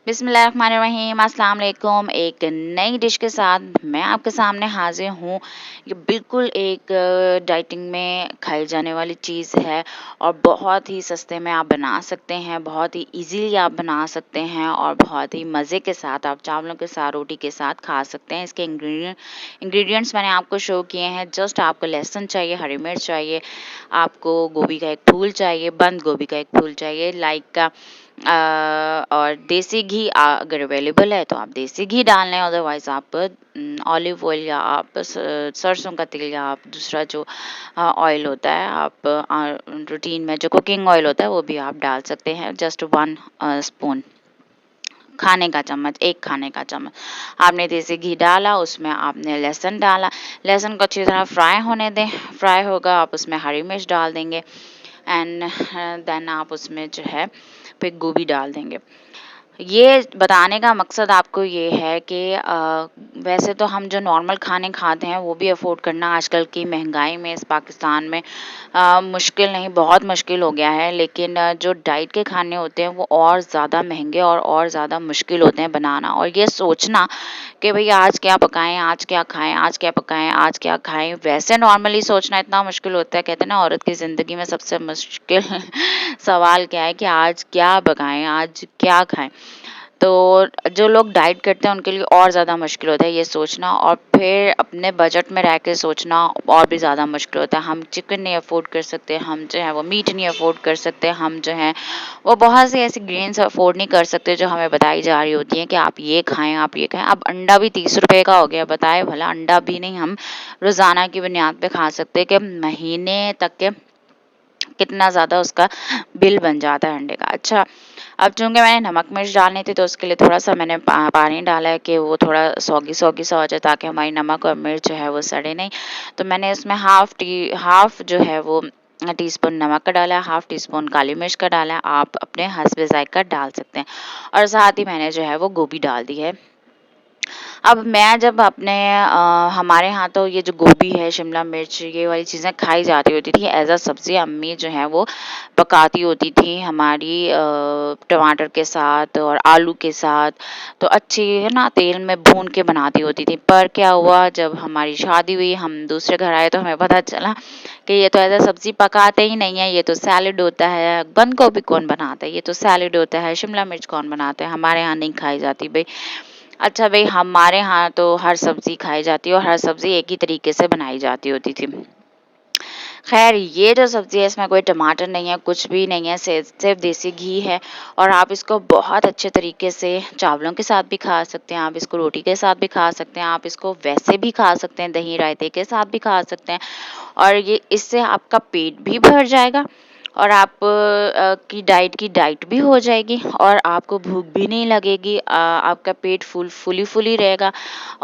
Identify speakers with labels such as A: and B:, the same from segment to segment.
A: बिस्मिल्लाहिर्रहमानिर्रहीम, अस्सलाम वालेकुम। एक नई डिश के साथ मैं आपके सामने हाजिर हूँ। ये बिल्कुल एक डाइटिंग में खाई जाने वाली चीज़ है और बहुत ही सस्ते में आप बना सकते हैं, बहुत ही इजीली आप बना सकते हैं और बहुत ही मज़े के साथ आप चावलों के साथ, रोटी के साथ खा सकते हैं। इसके इंग्रेडिएंट्स मैंने आपको शो किए हैं। जस्ट आपको लहसुन चाहिए, हरी मिर्च चाहिए, आपको गोभी का एक फूल चाहिए, बंद गोभी का एक फूल चाहिए, और देसी घी अगर अवेलेबल है तो आप देसी घी डाल लें, अदरवाइज़ आप ऑलिव ऑयल या आप सरसों का तेल या आप दूसरा जो ऑयल होता है, आप रूटीन में जो कुकिंग ऑयल होता है वो भी आप डाल सकते हैं। जस्ट 1 स्पून, खाने का चम्मच, 1 खाने का चम्मच आपने देसी घी डाला, उसमें आपने लहसुन डाला, लहसुन को अच्छी तरह फ्राई होने दें। फ्राई होगा, आप उसमें हरी मिर्च डाल देंगे एंड देन आप उसमें जो है फिर गोभी डाल देंगे। ये बताने का मकसद आपको ये है कि वैसे तो हम जो नॉर्मल खाने खाते हैं वो भी अफ़ोर्ड करना आजकल की महंगाई में इस पाकिस्तान में मुश्किल नहीं, बहुत मुश्किल हो गया है। लेकिन जो डाइट के खाने होते हैं वो और ज़्यादा महंगे और ज़्यादा मुश्किल होते हैं बनाना। और ये सोचना कि भई आज क्या पकाएँ, आज क्या खाएँ, आज क्या पकाएँ, आज क्या खाएँ, वैसे नॉर्मली सोचना इतना मुश्किल होता है। कहते हैं ना, औरत की ज़िंदगी में सबसे मुश्किल सवाल क्या है कि आज क्या पकाएँ, आज क्या खाएँ। तो जो लोग डाइट करते हैं उनके लिए और ज़्यादा मुश्किल होता है ये सोचना, और फिर अपने बजट में रह के सोचना और भी ज़्यादा मुश्किल होता है। हम चिकन नहीं अफ़ोर्ड कर सकते, हम जो है वो मीट नहीं अफ़ोर्ड कर सकते, हम जो हैं वो बहुत सी ऐसी ग्रेन्स अफ़ोर्ड नहीं कर सकते जो हमें बताई जा रही होती हैं कि आप ये खाएँ, आप ये खाएँ। अब अंडा भी 30 रुपए का हो गया, बताए भला। अंडा भी नहीं हम रोज़ाना की बुनियाद पे खा सकते कि महीने तक के कितना ज़्यादा उसका बिल बन जाता है अंडे का। अच्छा, अब चूँकि मैंने नमक मिर्च डालनी थी तो उसके लिए थोड़ा-सा मैंने पानी डाला है कि वो थोड़ा सौगी-सौगी सा हो जाए ताकि हमारी नमक और मिर्च जो है वो सड़े नहीं। तो मैंने इसमें हाफ़ जो है वो टीस्पून नमक का डाला है, हाफ़ टीस्पून काली मिर्च का डाला है। आप अपने हस्ब ज़ायक़ा डाल सकते हैं और साथ ही मैंने जो है वो गोभी डाल दी है। अब मैं जब हमारे यहाँ तो ये जो गोभी है, शिमला मिर्च, ये वाली चीज़ें खाई जाती होती थी एज़ अ सब्ज़ी। अम्मी जो हैं वो पकाती होती थी हमारी टमाटर के साथ और आलू के साथ, तो अच्छी है ना तेल में भून के बनाती होती थी। पर क्या हुआ, जब हमारी शादी हुई, हम दूसरे घर आए तो हमें पता चला कि ये तो एज़ अ सब्ज़ी पकाते ही नहीं है, ये तो सैलेड होता है। बंद गोभी कौन बनाता है, ये तो सैलेड होता है। शिमला मिर्च कौन बनाता है, हमारे यहाँ नहीं खाई जाती भई। अच्छा भई, हमारे यहाँ तो हर सब्ज़ी खाई जाती है और हर सब्ज़ी एक ही तरीके से बनाई जाती होती थी। ख़ैर, ये जो सब्ज़ी है इसमें कोई टमाटर नहीं है, कुछ भी नहीं है, सिर्फ़ देसी घी है और आप इसको बहुत अच्छे तरीके से चावलों के साथ भी खा सकते हैं, आप इसको रोटी के साथ भी खा सकते हैं, आप इसको वैसे भी खा सकते हैं, दही रायते के साथ भी खा सकते हैं और ये इससे आपका पेट भी भर जाएगा और आप की डाइट भी हो जाएगी और आपको भूख भी नहीं लगेगी। आपका पेट फुली रहेगा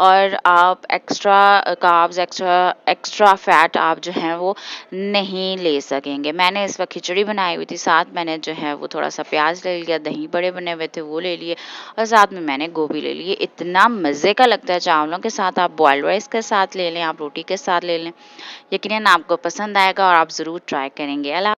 A: और आप एक्स्ट्रा कार्ब्स, एक्स्ट्रा फैट आप जो हैं वो नहीं ले सकेंगे। मैंने इस वक़्त खिचड़ी बनाई हुई थी, साथ मैंने जो है वो थोड़ा-सा प्याज़ ले लिया, दही बड़े बने हुए थे वो ले लिए और साथ में मैंने गोभी ले ली। इतना मज़े का लगता है चावलों के साथ, आप बॉइल्ड राइस के साथ ले लें, आप रोटी के साथ ले लें। यकीनन आपको पसंद आएगा और आप ज़रूर ट्राई करेंगे। अल्लाह